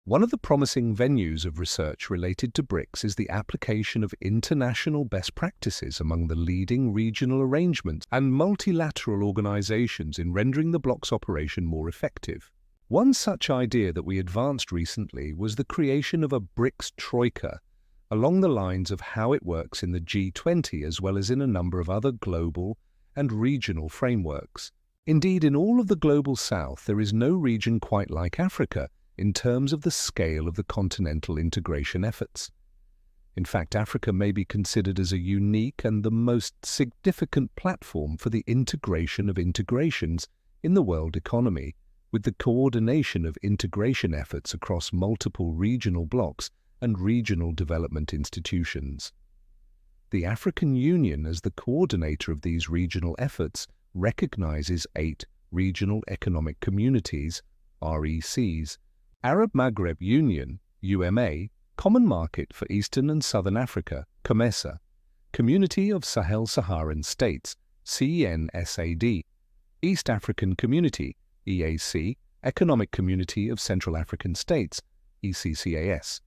One of the promising venues of research related to BRICS is the application of international best practices among the leading regional arrangements and multilateral organizations in rendering the bloc's operation more effective. One such idea that we advanced recently was the creation of a BRICS Troika, along the lines of how it works in the G20 as well as in a number of other global and regional frameworks. Indeed, in all of the global south, there is no region quite like Africa in terms of the scale of the continental integration efforts. In fact, Africa may be considered as a unique and the most significant platform for the integration of integrations in the world economy, with the coordination of integration efforts across multiple regional blocs and regional development institutions. The African Union, as the coordinator of these regional efforts, recognizes 8 regional economic communities, RECs, Arab Maghreb Union, UMA, Common Market for Eastern and Southern Africa, COMESA, Community of Sahel-Saharan States, CENSAD, East African Community, EAC, Economic Community of Central African States, ECCAS,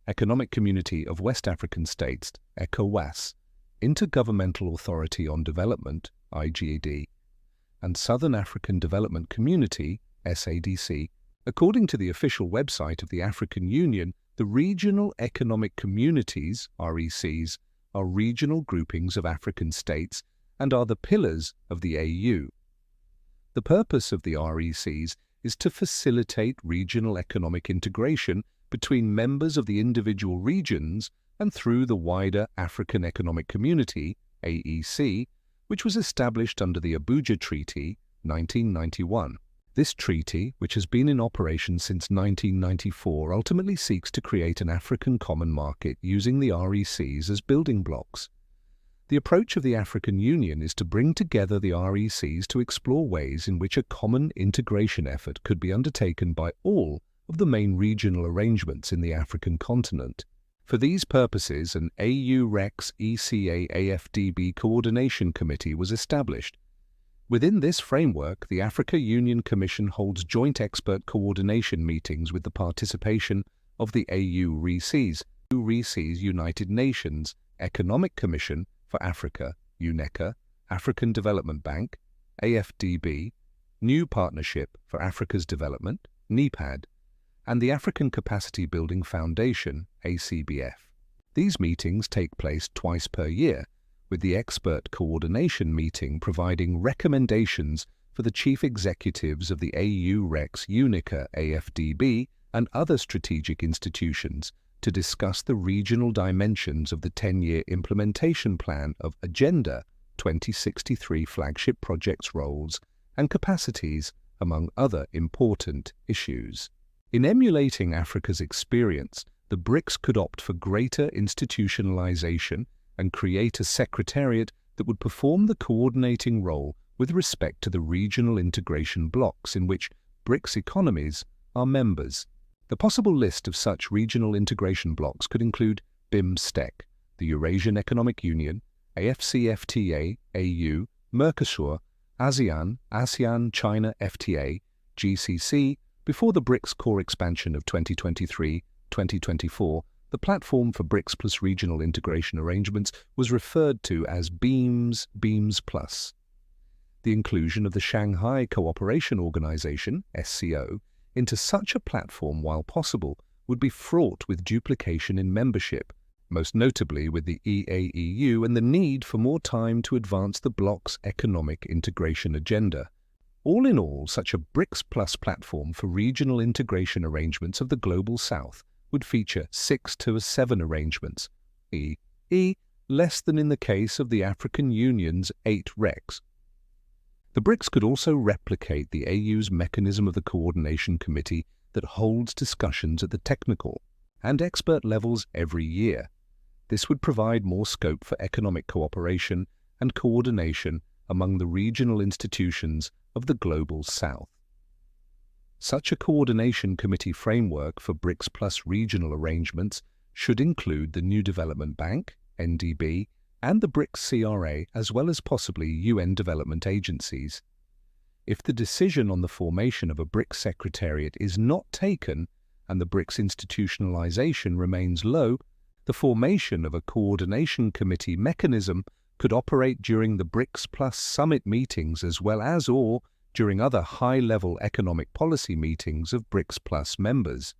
Economic Community of West African States, ECOWAS, Intergovernmental Authority on Development, IGAD, and Southern African Development Community, SADC. According to the official website of the African Union, the Regional Economic Communities, RECs, are regional groupings of African states and are the pillars of the AU. The purpose of the RECs is to facilitate regional economic integration between members of the individual regions and through the wider African Economic Community, AEC, which was established under the Abuja Treaty, 1991. This treaty, which has been in operation since 1994, ultimately seeks to create an African common market using the RECs as building blocks. The approach of the African Union is to bring together the RECs to explore ways in which a common integration effort could be undertaken by all of the main regional arrangements in the African continent. For these purposes, an AU-RECS ECA-AFDB Coordination Committee was established. Within this framework, the Africa Union Commission holds joint expert coordination meetings with the participation of the AU-RECs, United Nations Economic Commission for Africa, UNECA, African Development Bank, AFDB, New Partnership for Africa's Development, NEPAD, and the African Capacity Building Foundation, ACBF. These meetings take place twice per year, with the expert coordination meeting providing recommendations for the chief executives of the AU-RECS, UNECA, AFDB, and other strategic institutions to discuss the regional dimensions of the 10-year implementation plan of Agenda 2063 flagship projects' roles and capacities, among other important issues. In emulating Africa's experience, the BRICS could opt for greater institutionalization and create a secretariat that would perform the coordinating role with respect to the regional integration blocks in which BRICS economies are members. The possible list of such regional integration blocks could include BIMSTEC, the Eurasian Economic Union, AfCFTA, AU, Mercosur, ASEAN, China FTA, GCC. Before the BRICS core expansion of 2023-2024, the platform for BRICS plus regional integration arrangements was referred to as BEAMS Plus. The inclusion of the Shanghai Cooperation Organization, SCO, into such a platform, while possible, would be fraught with duplication in membership, most notably with the EAEU and the need for more time to advance the bloc's economic integration agenda. All in all, such a BRICS Plus platform for regional integration arrangements of the Global South would feature 6 to 7 arrangements, i.e., less than in the case of the African Union's 8 RECs. The BRICS could also replicate the AU's mechanism of the Coordination Committee that holds discussions at the technical and expert levels every year. This would provide more scope for economic cooperation and coordination among the regional institutions of the Global South. Such a coordination committee framework for BRICS Plus regional arrangements should include the New Development Bank, NDB, and the BRICS CRA, as well as possibly UN development agencies. If the decision on the formation of a BRICS Secretariat is not taken and the BRICS institutionalization remains low, the formation of a coordination committee mechanism could operate during the BRICS Plus summit meetings as well as or during other high-level economic policy meetings of BRICS Plus members.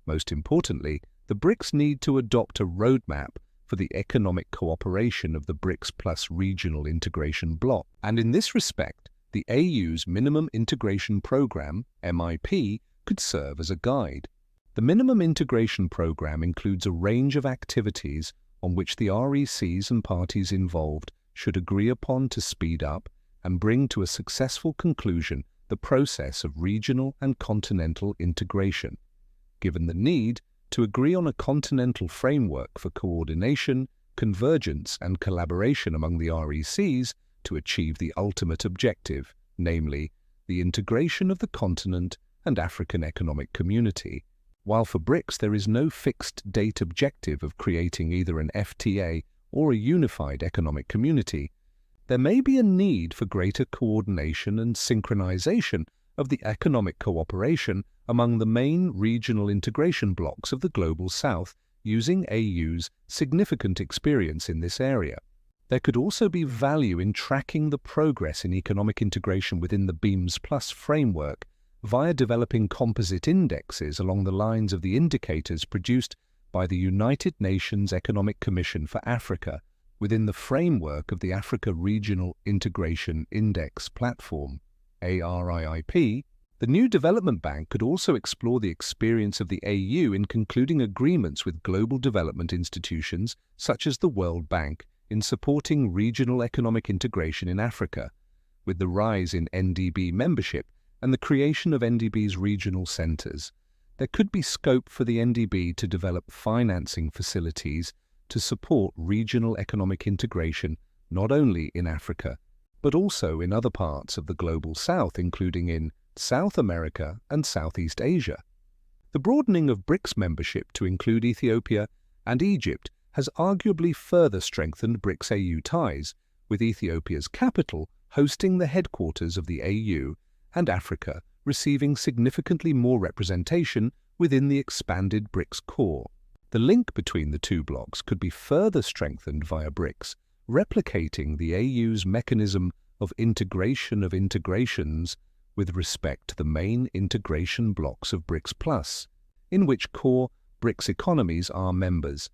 Most importantly, the BRICS need to adopt a roadmap for the economic cooperation of the BRICS Plus regional integration bloc, and in this respect, the AU's Minimum Integration Programme, MIP, could serve as a guide. The Minimum Integration Programme includes a range of activities on which the RECs and parties involved should agree upon to speed up and bring to a successful conclusion the process of regional and continental integration. Given the need to agree on a continental framework for coordination, convergence and collaboration among the RECs to achieve the ultimate objective, namely, the integration of the continent and African Economic Community. While for BRICS there is no fixed date objective of creating either an FTA or a unified economic community, there may be a need for greater coordination and synchronization of the economic cooperation among the main regional integration blocs of the Global South using AU's significant experience in this area. There could also be value in tracking the progress in economic integration within the BEAMS Plus framework via developing composite indexes along the lines of the indicators produced by the United Nations Economic Commission for Africa within the framework of the Africa Regional Integration Index Platform, ARIIP. The new development bank could also explore the experience of the AU in concluding agreements with global development institutions such as the World Bank in supporting regional economic integration in Africa. With the rise in NDB membership and the creation of NDB's regional centers, there could be scope for the NDB to develop financing facilities to support regional economic integration not only in Africa, but also in other parts of the Global South, including in South America and Southeast Asia. The broadening of BRICS membership to include Ethiopia and Egypt has arguably further strengthened BRICS AU ties, with Ethiopia's capital hosting the headquarters of the AU and Africa receiving significantly more representation within the expanded BRICS core. The link between the two blocs could be further strengthened via BRICS, replicating the AU's mechanism of integration of integrations with respect to the main integration blocks of BRICS Plus, in which core BRICS economies are members.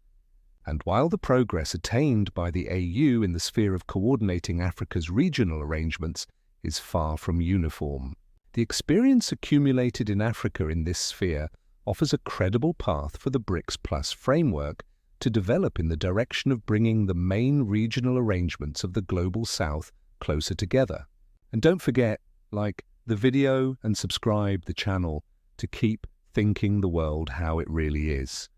And while the progress attained by the AU in the sphere of coordinating Africa's regional arrangements is far from uniform, the experience accumulated in Africa in this sphere offers a credible path for the BRICS Plus framework to develop in the direction of bringing the main regional arrangements of the Global South closer together. And don't forget, like the video and subscribe the channel to keep thinking the world how it really is.